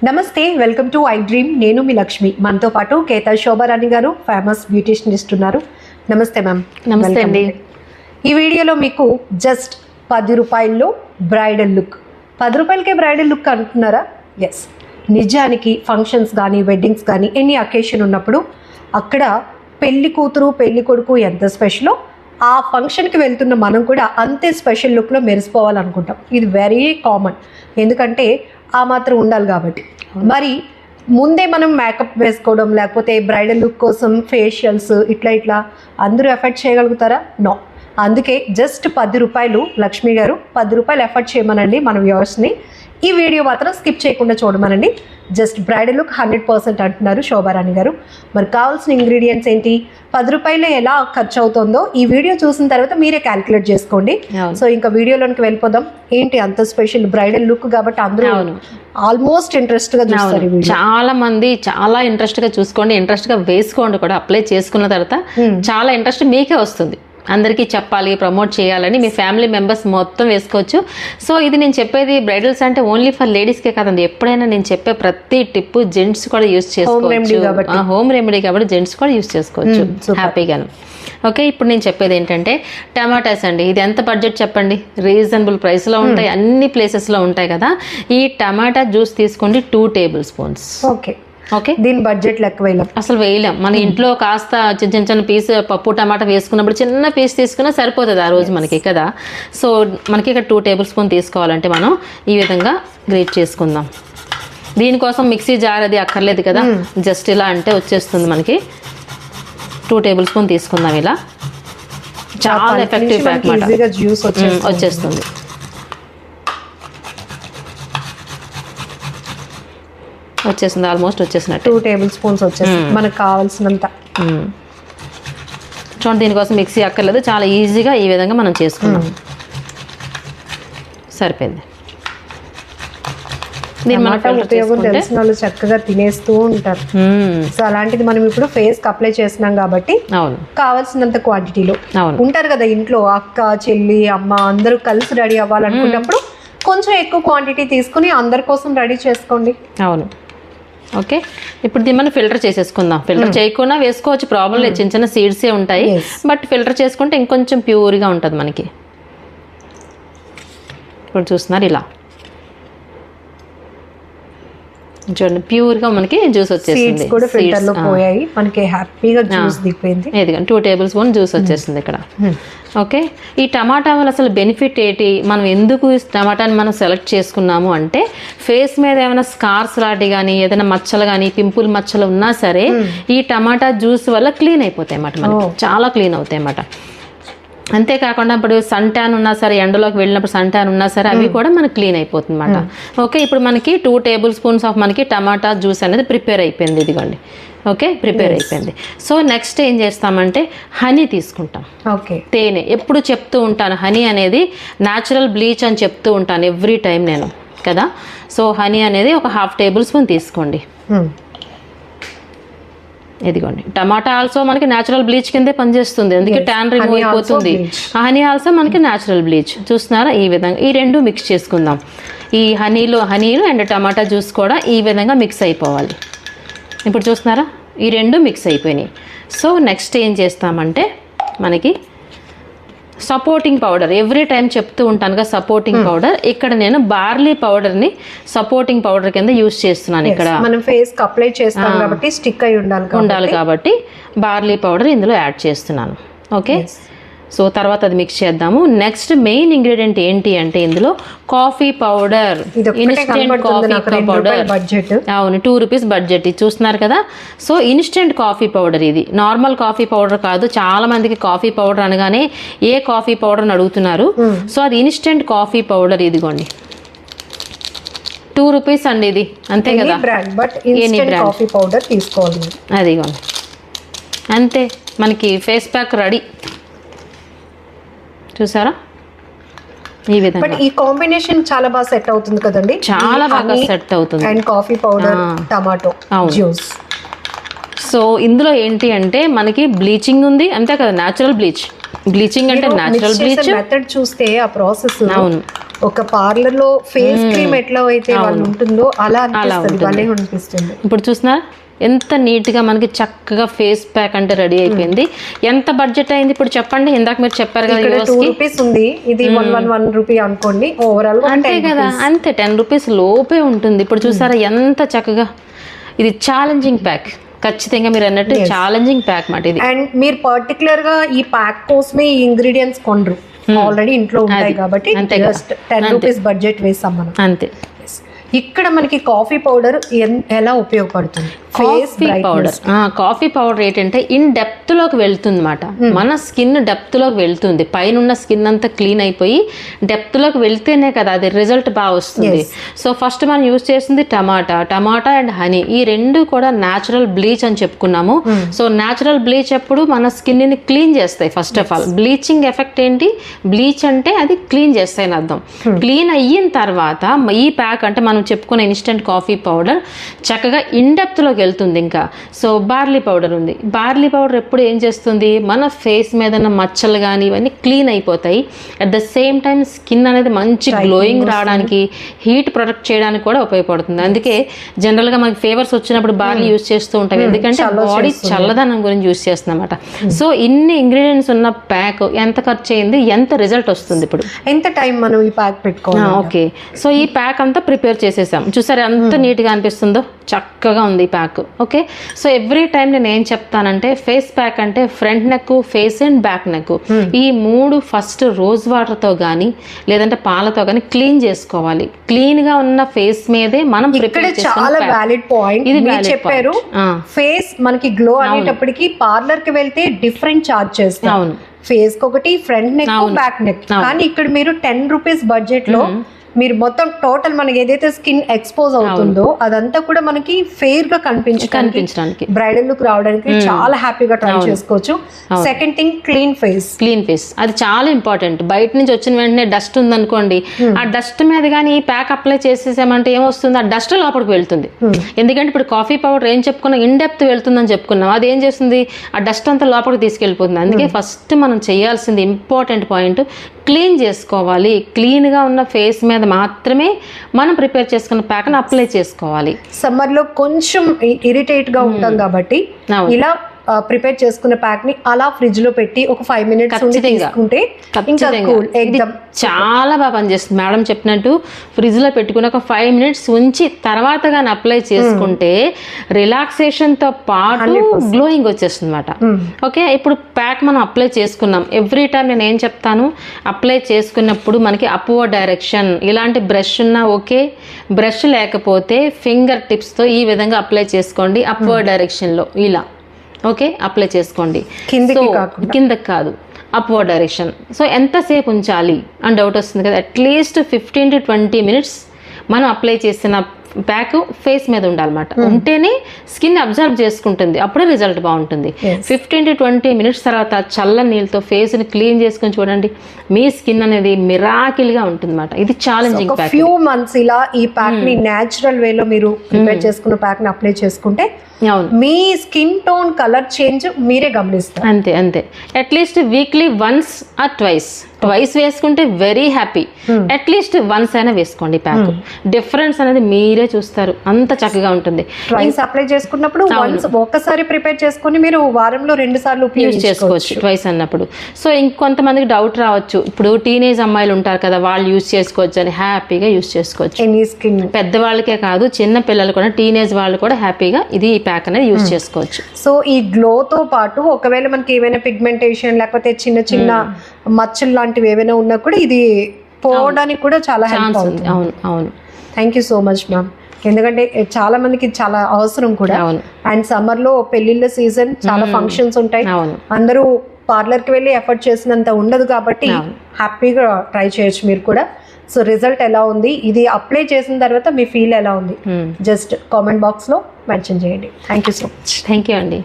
నమస్తే, welcome to I dream. నేను మీ లక్ష్మి. మనతో పాటు కేతా శోభారాణి గారు, ఫేమస్ బ్యూటిషియనిస్ట్ ఉన్నారు. నమస్తే మ్యామ్. నమస్తే అండి. ఈ వీడియోలో మీకు జస్ట్ 10 రూపాయల్లో బ్రైడల్ లుక్. 10 రూపాయలకే బ్రైడల్ లుక్ అంటున్నారా? ఎస్, నిజానికి ఫంక్షన్స్ కానీ వెడ్డింగ్స్ కానీ ఎనీ అకేషన్ ఉన్నప్పుడు అక్కడ పెళ్లి కూతురు పెళ్లి కొడుకు ఎంత స్పెషలో ఆ ఫంక్షన్కి వెళ్తున్న మనం కూడా అంతే స్పెషల్ లుక్లో మెరిసిపోవాలనుకుంటాం. ఇది వెరీ కామన్, ఎందుకంటే ఆ మాత్రం ఉండాలి కాబట్టి. మరి ముందే మనం మేకప్ వేసుకోవడం లేకపోతే బ్రైడల్ లుక్ కోసం ఫేషియల్స్ ఇట్లా అందరూ ఎఫర్ట్ చేయగలుగుతారా? నో. అందుకే జస్ట్ 10 రూపాయలు, లక్ష్మి గారు 10 రూపాయలు ఎఫర్ట్ చేయమనండి మన వ్యూవర్స్ని. ఈ వీడియో మాత్రం స్కిప్ చేయకుండా చూడమనండి. జస్ట్ బ్రైడల్ లుక్ 100% అంటున్నారు శోభారాణి గారు. మరి కావాల్సిన ఇంగ్రీడియంట్స్ ఏంటి, 10 రూపాయలు ఎలా ఖర్చు అవుతుందో ఈ వీడియో చూసిన తర్వాత మీరే క్యాలిక్యులేట్ చేసుకోండి. సో ఇంకా వీడియోలోకి వెళ్ళిపోదాం. ఏంటి అంత స్పెషల్ బ్రైడల్ లుక్ కాబట్టి అందరూ ఆల్మోస్ట్ ఇంట్రెస్ట్ గా చూస్తారు. చాలా మంది చాలా ఇంట్రెస్ట్ గా చూసుకోండి, ఇంట్రెస్ట్ గా వేసుకోండి కూడా. అప్లై చేసుకున్న తర్వాత చాలా ఇంట్రెస్ట్ మీకే వస్తుంది. అందరికీ చెప్పాలి, ప్రమోట్ చేయాలని మీ ఫ్యామిలీ మెంబర్స్ మొత్తం వేసుకోవచ్చు. సో ఇది నేను చెప్పేది బ్రైడల్స్ అంటే ఓన్లీ ఫర్ లేడీస్కే కాదండి. ఎప్పుడైనా నేను చెప్పే ప్రతి టిప్ జెంట్స్ కూడా యూజ్ చేసుకోవచ్చు. హోమ్ రెమెడీ కాబట్టి జెంట్స్ కూడా యూజ్ చేసుకోవచ్చు హ్యాపీగాను. ఓకే, ఇప్పుడు నేను చెప్పేది ఏంటంటే టమాటాస్ అండి. ఇది ఎంత బడ్జెట్ చెప్పండి? రీజనబుల్ ప్రైస్లో ఉంటాయి, అన్ని ప్లేసెస్లో ఉంటాయి కదా. ఈ టమాటా జ్యూస్ తీసుకోండి 2 టేబుల్ స్పూన్స్. ఓకే ఓకే, దీని బడ్జెట్ లెక్క వేయలేం, అసలు వేయలేం. మన ఇంట్లో కాస్త చిన్న పీస్ పప్పు టమాటా వేసుకున్నప్పుడు చిన్న పీస్ తీసుకున్నా సరిపోతుంది ఆ రోజు మనకి కదా. సో మనకి ఇక్కడ 2 టేబుల్ స్పూన్ తీసుకోవాలంటే మనం ఈ విధంగా గ్రేట్ చేసుకుందాం. దీనికోసం మిక్సీ జార్ అది అక్కర్లేదు కదా, జస్ట్ ఇలా అంటే వచ్చేస్తుంది మనకి. 2 టేబుల్ స్పూన్ తీసుకుందాం. ఇలా చాలా ఎఫెక్టివ్ వచ్చేస్తుంది. వచ్చేసింది, ఆల్మోస్ట్ వచ్చేసినట్టు. 2 టేబుల్ స్పూన్స్ వచ్చేసింది మనకు కావాల్సినంత. చూడండి, దీనికోసం మిక్సీ అక్కర్లేదు, చాలా ఈజీగా ఈ విధంగా మనం చేసుకున్నాం. సరిపోయింది. ఉపయోగం తెలిసిన వాళ్ళు చక్కగా తినేస్తూ ఉంటారు. సో అలాంటిది మనం ఇప్పుడు ఫేస్ కి అప్లై చేస్తున్నాం కాబట్టి కావాల్సినంత క్వాంటిటీలో ఉంటారు కదా ఇంట్లో అక్క చెల్లి అమ్మ అందరూ కలిసి రెడీ అవ్వాలనుకున్నప్పుడు కొంచెం ఎక్కువ క్వాంటిటీ తీసుకుని అందరి కోసం రెడీ చేసుకోండి. అవును. ఓకే, ఇప్పుడు దీన్ని మనం ఫిల్టర్ చేసేసుకుందాం. ఫిల్టర్ చేయకుండా వేసుకోవచ్చు, ప్రాబ్లం లేదు. చిన్న సీడ్సే ఉంటాయి, బట్ ఫిల్టర్ చేసుకుంటే ఇంకొంచెం ప్యూర్గా ఉంటుంది మనకి. ఇప్పుడు చూస్తున్నారు ఇలా చూడండి, ప్యూర్గా మనకి జ్యూస్ వచ్చేసింది. 2 టేబుల్ స్పూన్ జ్యూస్ వచ్చేసింది ఇక్కడ. ఓకే, ఈ టమాటా వల్ల అసలు బెనిఫిట్ ఏంటి, మనం ఎందుకు టమాటాని మనం సెలెక్ట్ చేసుకున్నాము అంటే ఫేస్ మీద ఏమైనా స్కార్స్ లాంటి కానీ ఏదైనా మచ్చలు కానీ పింపుల్ మచ్చలు ఉన్నా సరే ఈ టమాటా జ్యూస్ వల్ల క్లీన్ అయిపోతాయి అన్నమాట, మనకి చాలా క్లీన్ అవుతాయి అన్నమాట. అంతేకాకుండా ఇప్పుడు సన్ ట్యాన్ ఉన్నా సరే, ఎండలోకి వెళ్ళినప్పుడు సన్ ట్యాన్ ఉన్నా సరే అవి కూడా మనకి క్లీన్ అయిపోతుంది అన్నమాట. ఓకే, ఇప్పుడు మనకి 2 టేబుల్ స్పూన్స్ ఆఫ్ మనకి టమాటా జ్యూస్ అనేది ప్రిపేర్ అయిపోయింది. ఇదిగోండి, ఓకే ప్రిపేర్ అయిపోయింది. సో నెక్స్ట్ ఏం చేస్తామంటే హనీ తీసుకుంటాం. ఓకే, తేనె ఎప్పుడు చెప్తూ ఉంటాను, హనీ అనేది న్యాచురల్ బ్లీచ్ అని చెప్తూ ఉంటాను ఎవ్రీ టైం నేను కదా. సో హనీ అనేది ఒక 1/2 టేబుల్ స్పూన్ తీసుకోండి. ఇదిగోండి, టమాటా ఆల్సో మనకి న్యాచురల్ బ్లీచ్ కిందే పనిచేస్తుంది, అందుకే ట్యాన్ రిమూవ్ అయిపోతుంది. హనీ ఆల్సో మనకి న్యాచురల్ బ్లీచ్. చూస్తున్నారా, ఈ విధంగా ఈ 2 మిక్స్ చేసుకుందాం. ఈ హనీలో అండ్ టమాటా జ్యూస్ కూడా ఈ విధంగా మిక్స్ అయిపోవాలి. ఇప్పుడు చూస్తున్నారా, ఈ 2 మిక్స్ అయిపోయినాయి. సో నెక్స్ట్ ఏం చేస్తామంటే మనకి సపోర్టింగ్ పౌడర్, ఎవ్రీ టైం చెప్తూ ఉంటాను కదా సపోర్టింగ్ పౌడర్. ఇక్కడ నేను బార్లీ పౌడర్ని సపోర్టింగ్ పౌడర్ కింద యూజ్ చేస్తున్నాను. ఇక్కడ మనం ఫేస్ కి అప్లై చేస్తాం కాబట్టి స్టిక్ అయి ఉండాలి కాబట్టి బార్లీ పౌడర్ ఇందులో యాడ్ చేస్తున్నాను. ఓకే, సో తర్వాత అది మిక్స్ చేద్దాము. నెక్స్ట్ మెయిన్ ఇంగ్రీడియంట్ ఏంటి అంటే ఇందులో coffee powder, instant coffee powder. అవును, 2 రూపీస్ బడ్జెట్. ఇది చూస్తున్నారు కదా. సో ఇన్స్టెంట్ కాఫీ పౌడర్, ఇది నార్మల్ కాఫీ పౌడర్ కాదు. చాలా మందికి కాఫీ పౌడర్ అనగానే ఏ కాఫీ పౌడర్ అని అడుగుతున్నారు. సో అది ఇన్స్టెంట్ కాఫీ పౌడర్. ఇదిగోండి 2 రూపీస్ అండి ఇది, అంతే కదా. కాఫీ పౌడర్ తీసుకోవాలి. అదిగోండి, అంతే మనకి ఫేస్ ప్యాక్ రెడీ. చూసారా ఈ విధంగా. బట్ ఈ కాంబినేషన్ చాలా బాగా సెట్ అవుతుంది కదండి, చాలా బాగా సెట్ అవుతుంది. And coffee powder tomato juice. So ఇందులో ఏంటి అంటే మనకి బ్లీచింగ్ ఉంది, అంతే కదా, న్యాచురల్ బ్లీచింగ్ అంటే న్యాచురల్ బ్లీచ్ మెథడ్ చూస్తే ఆ ప్రాసెస్ అవును ఒక పార్లర్ లో ఫేస్ క్రీమ్ ఎట్లా అయితే వాళ్ళు ఉంటుందో అలా అనిపిస్తుంది, భలే అనిపిస్తుంది. ఇప్పుడు చూసినా ఎంత నీట్గా మనకి చక్కగా ఫేస్ ప్యాక్ అంటే రెడీ అయిపోయింది. ఎంత బడ్జెట్ అయింది ఇప్పుడు చెప్పండి? ఇందాక మీరు చెప్పారు కదా ₹2 ఉంది, ఇది 1 రూపీ అనుకోండి ఓవరాల్. అంతే కదా, అంతే ₹10 లోపే ఉంటుంది. ఇప్పుడు చూసారా ఎంత చక్కగా. ఇది ఛాలెంజింగ్ ప్యాక్, ఖచ్చితంగా మీరు అన్నట్టు ఛాలెంజింగ్ ప్యాక్ మాట ఇది. అండ్ మీరు పర్టికులర్ గా ఈ ప్యాక్ కోసమే ఈ ఇంగ్రీడియంట్స్ కొనరు, ఆల్రెడీ ఇంట్లో ఉంటాయి కాబట్టి జస్ట్ ₹10 బడ్జెట్ వేసాం మనం అంతే. ఇక్కడ మనకి కాఫీ పౌడర్ ఎలా ఉపయోగపడుతుంది? కాఫీ పౌడర్ ఏంటంటే ఇన్ డెప్త్ లోకి వెళ్తుంది అనమాట. మన స్కిన్ డెప్త్ లోకి వెళ్తుంది, పైన ఉన్న స్కిన్ అంతా క్లీన్ అయిపోయి డెప్త్ లోకి వెళ్తేనే కదా అది రిజల్ట్ బాగా వస్తుంది. సో ఫస్ట్ మనం యూజ్ చేసింది టమాటా అండ్ హనీ, ఈ రెండు కూడా న్యాచురల్ బ్లీచ్ అని చెప్పుకున్నాము. సో న్యాచురల్ బ్లీచ్ ఎప్పుడు మన స్కిన్ ని క్లీన్ చేస్తాయి. First of all bleaching effect ఏంటి? బ్లీచ్ అంటే అది క్లీన్ చేస్తాయి అని అర్థం. క్లీన్ అయిన తర్వాత ఈ ప్యాక్ అంటే మనం చెప్పుకునే ఇన్స్టెంట్ కాఫీ పౌడర్ చక్కగా ఇన్ డెప్త్ లోకి వెళ్తుంది. ఇంకా సో బార్లీ పౌడర్ ఉంది. బార్లీ పౌడర్ ఎప్పుడు ఏం చేస్తుంది? మన ఫేస్ మీద ఉన్న మచ్చలు కానీ ఇవన్నీ క్లీన్ అయిపోతాయి. At the same time skin అనేది మంచి గ్లోయింగ్ రావడానికి, హీట్ ప్రొటెక్ట్ చేయడానికి కూడా ఉపయోగపడుతుంది. అందుకే జనరల్ గా మనకి ఫీవర్స్ వచ్చినప్పుడు బార్లీ యూజ్ చేస్తూ ఉంటాం, ఎందుకంటే బాడీ చల్లదనం గురించి యూజ్ చేస్తుంది అనమాట. సో ఇన్ని ఇంగ్రీడియంట్స్ ఉన్న ప్యాక్ ఎంత ఖర్చు అయింది, ఎంత రిజల్ట్ వస్తుంది? ఇప్పుడు ఎంత టైం మనం ఈ ప్యాక్ పెట్టుకోవాలి? ఓకే, సో ఈ ప్యాక్ అంతా ప్రిపేర్ చేసేసాం. చూసారు ఎంత నీట్గా అనిపిస్తుందో, చక్కగా ఉంది ఈ pack. Okay, so every time నేను ఏం చెప్తానంటే ఫేస్ ప్యాక్ అంటే front neck, face and back neck ఈ మూడు ఫస్ట్ రోజ్ వాటర్ తో గానీ లేదంటే పాలతో గానీ క్లీన్ చేసుకోవాలి. క్లీన్ గా ఉన్న ఫేస్ మీదే మనం ప్రిపేర్ చాలా వ్యాలిడ్ పాయింట్ ఇది చెప్పారు. ఫేస్ మనకి గ్లో అనేటప్పటికి పార్లర్ కి వెళ్తే డిఫరెంట్ చార్జ్ చేస్తాం. అవును, ఫేస్ కి ఒకటి, ఫ్రంట్ నెక్, బ్యాక్ నెక్. కానీ ఇక్కడ మీరు ₹10 బడ్జెట్ లో మీరు మొత్తం టోటల్ మనకి ఏదైతే స్కిన్ ఎక్స్పోజ్ అవుతుందో అదంతా కూడా మనకి ఫెయిర్ గా కనిపించడానికి, బ్రైడల్ లుక్ రావడానికి చాలా హ్యాపీగా ట్రై చేసుకోవచ్చు. సెకండ్ థింగ్ క్లీన్ ఫేస్, అది చాలా ఇంపార్టెంట్. బయట నుంచి వచ్చిన వెంటనే డస్ట్ ఉందనుకోండి, ఆ డస్ట్ మీద కానీ ఈ ప్యాక్ అప్లై చేసేసామంటే ఏమొస్తుంది? ఆ డస్ట్ లోపలికి వెళ్తుంది. ఎందుకంటే ఇప్పుడు కాఫీ పౌడర్ ఏం చెప్పుకున్నాం, ఇన్ డెప్త్ వెళ్తుందని చెప్పుకున్నాం, అది ఏం చేస్తుంది? ఆ డస్ట్ అంతా లోపలికి తీసుకెళ్ళిపోతుంది. అందుకే ఫస్ట్ మనం చేయాల్సింది ఇంపార్టెంట్ పాయింట్, క్లీన్ చేసుకోవాలి. క్లీన్ గా ఉన్న ఫేస్ మీద మాత్రమే మనం ప్రిపేర్ చేసుకున్న ప్యాక్ ని అప్లై చేసుకోవాలి. సమ్మర్ లో కొంచెం ఇరిటేట్ గా ఉంటాం కాబట్టి ఇలా ప్రిపేర్ చేసుకున్న ప్యాక్ ని అలా ఫ్రిడ్జ్ లో పెట్టి ఒక 5 minutes తీసుకుంటే చాలా బాగా పనిచేస్తుంది. మేడం చెప్పినట్టు ఫ్రిడ్జ్ లో పెట్టుకుని ఒక 5 minutes ఉంచి తర్వాత కానీ అప్లై చేసుకుంటే రిలాక్సేషన్ తో పాటు గ్లోయింగ్ వచ్చేస్తుంది అనమాట. ఓకే, ఇప్పుడు ప్యాక్ మనం అప్లై చేసుకున్నాం. ఎవ్రీ టైం నేను ఏం చెప్తాను, అప్లై చేసుకున్నప్పుడు మనకి అప్వర్డ్ డైరెక్షన్, ఇలాంటి బ్రష్ ఉన్నా ఓకే, బ్రష్ లేకపోతే ఫింగర్ టిప్స్ తో ఈ విధంగా అప్లై చేసుకోండి. అప్వర్డ్ డైరెక్షన్ లో ఇలా ఓకే అప్లై చేసుకోండి, కిందకి కాదు, అప్వర్డ్ డైరెక్షన్. సో ఎంతసేపు ఉంచాలి అని డౌట్ వస్తుంది కదా, అట్లీస్ట్ 15 to 20 minutes మనం అప్లై చేసిన ప్యాక్ ఫేస్ మీద ఉండాలన్నమాట. ఉంటేనే స్కిన్ అబ్జర్వ్ చేసుకుంటుంది, అప్పుడే రిజల్ట్ బాగుంటుంది. 15 to 20 minutes తర్వాత చల్ల నీళ్ళతో ఫేస్ ని క్లీన్ చేసుకుని చూడండి, మీ స్కిన్ అనేది మిరాకిల్ గా ఉంటుంది అన్నమాట. ఇది ఛాలెంజింగ్ ప్యాక్. ఫ్యూ మంత్స్ ఇలా ఈ ప్యాక్ ని నేచురల్ వేలో మీరు ప్రిపేర్ చేసుకున్న ప్యాక్ ని అప్లై చేసుకుంటే మీ స్కిన్ టోన్ కలర్ చేంజ్ మీరే గమనిస్తారు. అంతే at least weekly once or twice వేసుకుంటే వెరీ హ్యాపీ. అట్లీస్ట్ వన్స్ అయినా వేసుకోండి ప్యాక్, డిఫరెన్స్ అనేది మీరే చూస్తారు, అంత చక్కగా ఉంటుంది. ట్వైస్ అప్లై చేసుకున్నప్పుడు ఒక్కసారి ప్రిపేర్ చేసుకుని మీరు వారంలో 2 సార్లు యూజ్ చేసుకోవచ్చు ట్వైస్ అన్నప్పుడు. సో ఇంకొంతమందికి డౌట్ రావచ్చు, ఇప్పుడు టీనేజ్ అమ్మాయిలు ఉంటారు కదా, వాళ్ళు యూజ్ చేసుకోవచ్చు అని. హ్యాపీగా యూజ్ చేసుకోవచ్చు, ఎనీ స్కిన్, పెద్దవాళ్ళకే కాదు చిన్న పిల్లలు కూడా, టీనేజ్ వాళ్ళు కూడా హ్యాపీగా ఇది ఈ ప్యాక్ అనేది యూజ్ చేసుకోవచ్చు. సో ఈ గ్లో తో పాటు ఒకవేళ మనకి ఏమైనా పిగ్మెంటేషన్ లేకపోతే చిన్న చిన్న మచ్చలు లాంటివి ఏమైనా ఉన్నా కూడా ఇది పోవడానికి కూడా చాలా హెల్ప్ అవుతుంది. అవును thank you so much ma'am. ఎందుకంటే చాలా మందికి చాలా అవసరం కూడా. అండ్ సమ్మర్ లో పెళ్లిళ్ళ సీజన్, చాలా ఫంక్షన్స్ ఉంటాయి, అందరూ పార్లర్ కి వెళ్ళి ఎఫర్ట్ చేసినంత ఉండదు కాబట్టి హ్యాపీగా ట్రై చేయొచ్చు మీరు కూడా. సో రిజల్ట్ ఎలా ఉంది, ఇది అప్లై చేసిన తర్వాత మీ ఫీల్ ఎలా ఉంది, జస్ట్ కామెంట్ బాక్స్ లో మెన్షన్ చేయండి. Thank you so much. Thank you అండి.